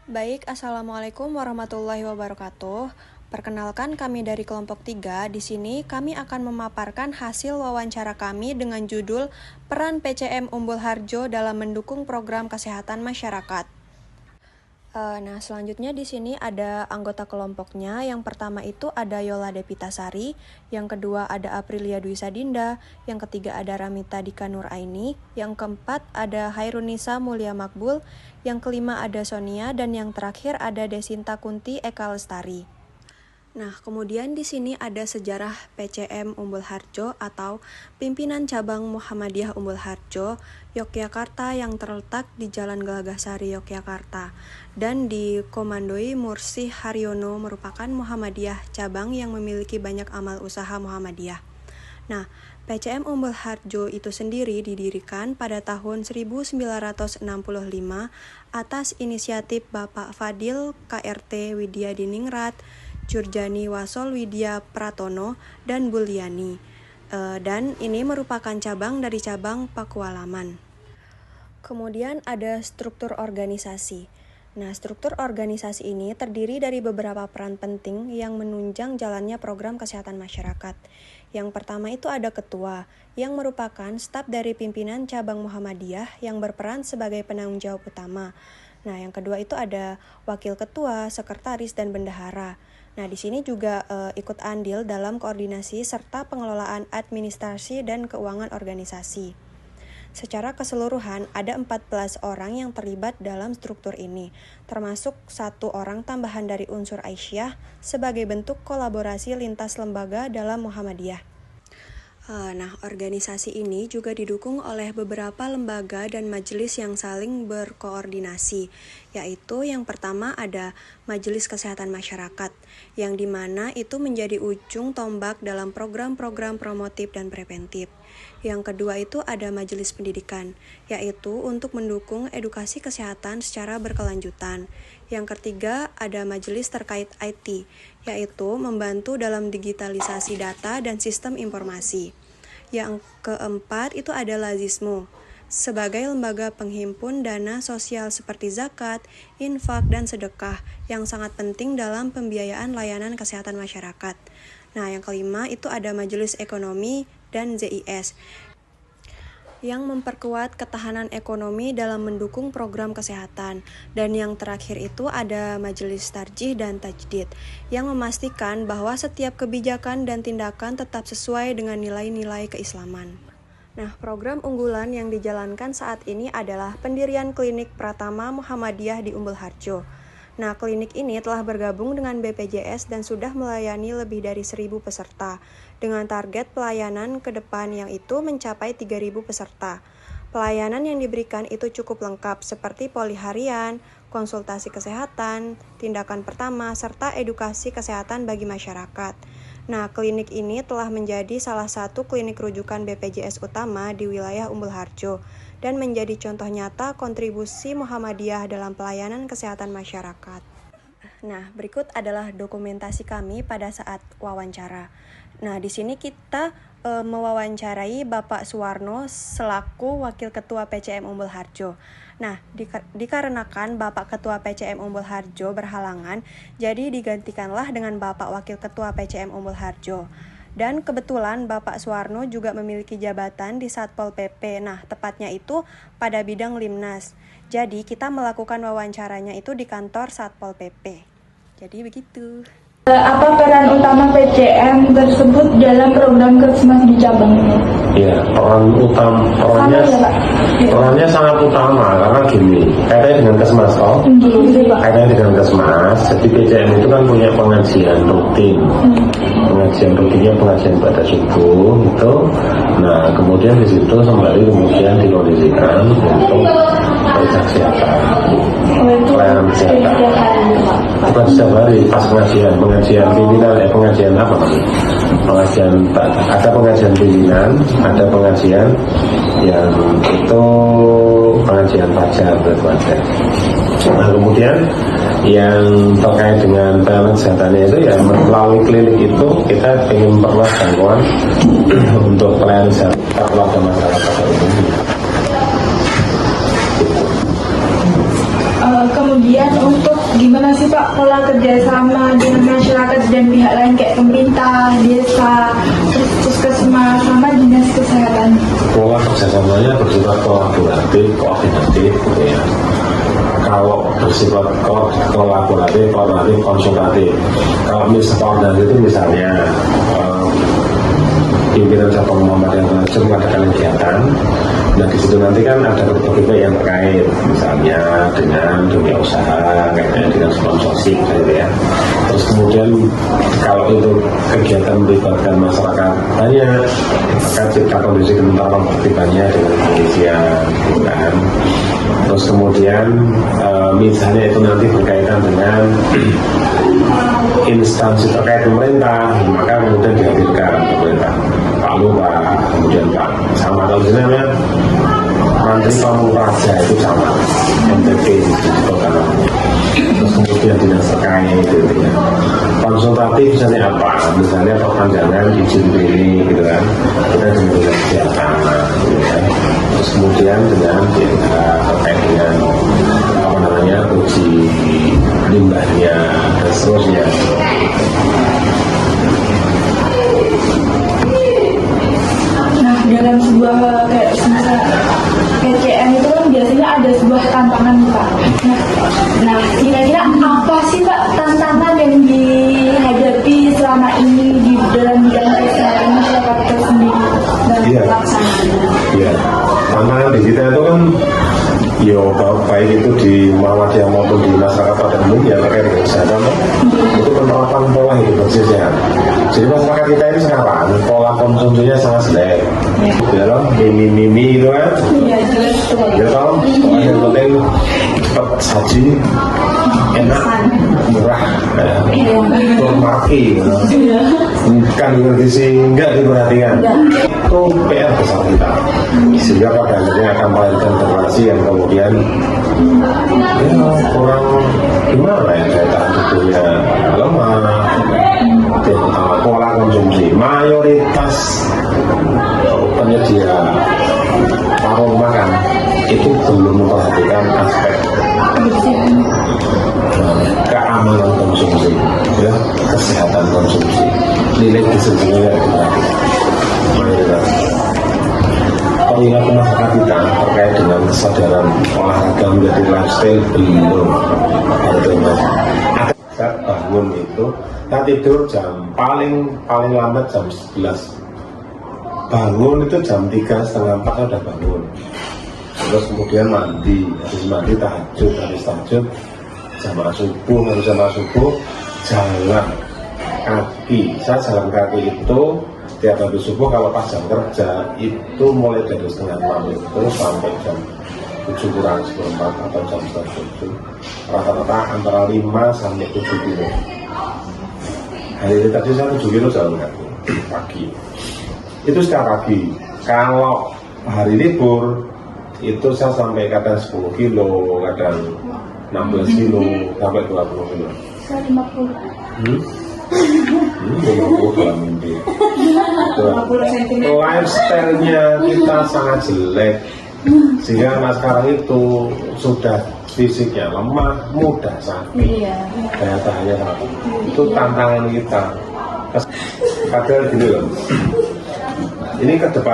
Baik, Assalamualaikum warahmatullahi wabarakatuh. Perkenalkan kami dari kelompok 3. Di sini kami akan memaparkan hasil wawancara kami dengan judul Peran PCM Umbul Harjo dalam mendukung program kesehatan masyarakat. Selanjutnya di sini ada anggota kelompoknya. Yang pertama itu ada Yola Depitasari, yang kedua ada Aprilia Dwi Sadinda, yang ketiga ada Ramita Dika Nuraini, yang keempat ada Hairunisa Mulia Makbul, yang kelima ada Sonia, dan yang terakhir ada Desinta Kunti Eka Lestari. Kemudian di sini ada sejarah PCM Umbul Harjo atau Pimpinan Cabang Muhammadiyah Umbul Harjo, Yogyakarta yang terletak di Jalan Galagasari, Yogyakarta, dan dikomandoi Mursi Haryono merupakan Muhammadiyah cabang yang memiliki banyak amal usaha Muhammadiyah. PCM Umbul Harjo itu sendiri didirikan pada tahun 1965 atas inisiatif Bapak Fadil KRT Widya Diningrat, Jurjani Wasol Widya Pratono, dan Buliani. Dan ini merupakan cabang dari cabang Pakualaman. Kemudian ada struktur organisasi. Struktur organisasi ini terdiri dari beberapa peran penting yang menunjang jalannya program kesehatan masyarakat. Yang pertama itu ada ketua, yang merupakan staf dari pimpinan cabang Muhammadiyah yang berperan sebagai penanggung jawab utama. Yang kedua itu ada wakil ketua, sekretaris, dan bendahara. Di sini juga ikut andil dalam koordinasi serta pengelolaan administrasi dan keuangan organisasi. Secara keseluruhan ada 14 orang yang terlibat dalam struktur ini, termasuk 1 orang tambahan dari unsur Aisyah sebagai bentuk kolaborasi lintas lembaga dalam Muhammadiyah. Organisasi ini juga didukung oleh beberapa lembaga dan majelis yang saling berkoordinasi, yaitu yang pertama ada Majelis Kesehatan Masyarakat, yang dimana itu menjadi ujung tombak dalam program-program promotif dan preventif. Yang kedua itu ada Majelis Pendidikan, yaitu untuk mendukung edukasi kesehatan secara berkelanjutan. Yang ketiga ada Majelis terkait IT, yaitu membantu dalam digitalisasi data dan sistem informasi. Yang keempat itu ada Lazismo, sebagai lembaga penghimpun dana sosial seperti zakat, infak, dan sedekah yang sangat penting dalam pembiayaan layanan kesehatan masyarakat. Yang kelima itu ada Majelis Ekonomi dan ZIS, yang memperkuat ketahanan ekonomi dalam mendukung program kesehatan. Dan yang terakhir itu ada Majelis Tarjih dan Tajdid, yang memastikan bahwa setiap kebijakan dan tindakan tetap sesuai dengan nilai-nilai keislaman. Program unggulan yang dijalankan saat ini adalah pendirian klinik Pratama Muhammadiyah di Umbul Harjo. Klinik ini telah bergabung dengan BPJS dan sudah melayani lebih dari 1.000 peserta, dengan target pelayanan ke depan yang itu mencapai 3.000 peserta. Pelayanan yang diberikan itu cukup lengkap seperti poliharian, konsultasi kesehatan, tindakan pertama, serta edukasi kesehatan bagi masyarakat. Klinik ini telah menjadi salah satu klinik rujukan BPJS utama di wilayah Umbul Harjo dan menjadi contoh nyata kontribusi Muhammadiyah dalam pelayanan kesehatan masyarakat. Berikut adalah dokumentasi kami pada saat wawancara. Di sini kita mewawancarai Bapak Suwarno selaku Wakil Ketua PCM Umbul Harjo. Dikarenakan Bapak Ketua PCM Umbul Harjo berhalangan, jadi digantikanlah dengan Bapak Wakil Ketua PCM Umbul Harjo. Dan kebetulan Bapak Suwarno juga memiliki jabatan di Satpol PP, tepatnya itu pada bidang Limnas. Jadi kita melakukan wawancaranya itu di kantor Satpol PP. Jadi begitu. Apa peran utama PCM tersebut dalam program Kesmas di cabang ini? Ya, perannya sangat utama karena gini, kaitannya dengan Kesmas kaitannya dengan Kesmas. Jadi PCM itu kan punya pengajian rutin, pengajian rutinnya pengajian pada subuh itu. Kemudian di situ sembari kemudian dikondisikan untuk periksa kesehatan, pelayanan kesehatan. Bukan setiap hari pas pengajian pimpinan, pengajian apa? Ada pengajian pimpinan, ada pengajian yang itu pengajian fajar berkeluarga. Kemudian yang terkait dengan pelayanan kesehatannya itu ya melalui klinik itu kita ingin memperluas jangkauan untuk pelayanan kesehatan keluarga masyarakat umum. Kemudian untuk sih Pak pola kerjasama dengan masyarakat dan pihak lain kayak pemerintah, desa, terus puskesmas sama dinas kesehatan? Pola kerjasamanya bersifat kolaboratif, koordinatif gitu ya. Kalau bersifat kolaboratif, koordinatif, konsultatif. Kalau koordinatif itu misalnya pimpinan cabang Muhammadiyah Penajam mengadakan kegiatan. Nah di situ nanti kan ada berbagai yang terkait, misalnya dengan dunia usaha, kaitannya dengan sponsorship, gitu ya. Terus kemudian kalau itu kegiatan melibatkan masyarakat banyak, maka cipta kondisi ketentraman tertibannya dengan kepolisian, gitu kan. Terus kemudian misalnya itu nanti berkaitan dengan instansi terkait pemerintah, maka kemudian dihadirkan pemerintah Pak Lurah, kemudian Pak sama kalau namanya Menteri Pamungpraja itu sama MTP disebut namanya. Terus kemudian dinas terkait gitu ya. Konsultatif misalnya apa? Misalnya perpanjangan izin ini gitu kan. Kita dengan kesehatan gitu kan. Terus kemudian dengan terkait dengan apa namanya uji limbahnya dan seterusnya. Nah dalam sebuah kayak PCM itu kan biasanya ada sebuah tantangan Pak. Nah kira-kira apa sih Pak tantangan yang dihadapi selama ini di dalam bidang kesehatan masyarakat tersendiri dalam pelaksanaannya? Iya, tantangan di kita itu kan baik itu di Muhammadiyah maupun di masyarakat pada umumnya terkait dengan kesehatan itu penerapan pola hidup bersih sehat. Jadi masyarakat kita ini sekarang pola konsumsinya sangat jelek. Ya loh, mimi itu kan. Iya jelas betul. Ya toh, yang penting cepat saji, enak, murah, marki. Bukan nutrisi enggak diperhatikan. Itu PR besar kita. Sehingga pada akhirnya akan melahirkan generasi yang kemudian kurang gimana ya daya tahan tubuhnya lemah. Pola konsumsi mayoritas penyedia warung makan itu belum memperhatikan aspek keamanan konsumsi, ya, kesehatan konsumsi, nilai gizinya mayoritas. Perilaku masyarakat kita terkait dengan kesadaran olahraga menjadi lifestyle belum ada mas. Saat bangun itu, kita tidur paling lambat jam 11. Bangun itu jam 3:30 sudah bangun. Terus kemudian mandi, habis mandi habis tahajud jamaah subuh jalan kaki. Saya jalan kaki itu tiap habis subuh kalau pas jam kerja itu mulai dari 5:30 itu sampai jam 7:45 atau jam 7. Rata-rata antara 5 sampai 7 kilo. Hari ini tadi saya 7 kilo jalan kaki pagi. Itu setiap pagi. Kalau hari libur itu saya sampai kadang 10 kilo, kadang 16 kilo, sampai 20 kilo. Saya 50. 50 dalam mimpi. Lifestyle-nya kita sangat jelek. Sehingga anak sekarang itu sudah fisiknya lemah, mudah sakit. Daya tahannya sangat lemah. Itu tantangan kita. Padahal gini loh. Ini ke depan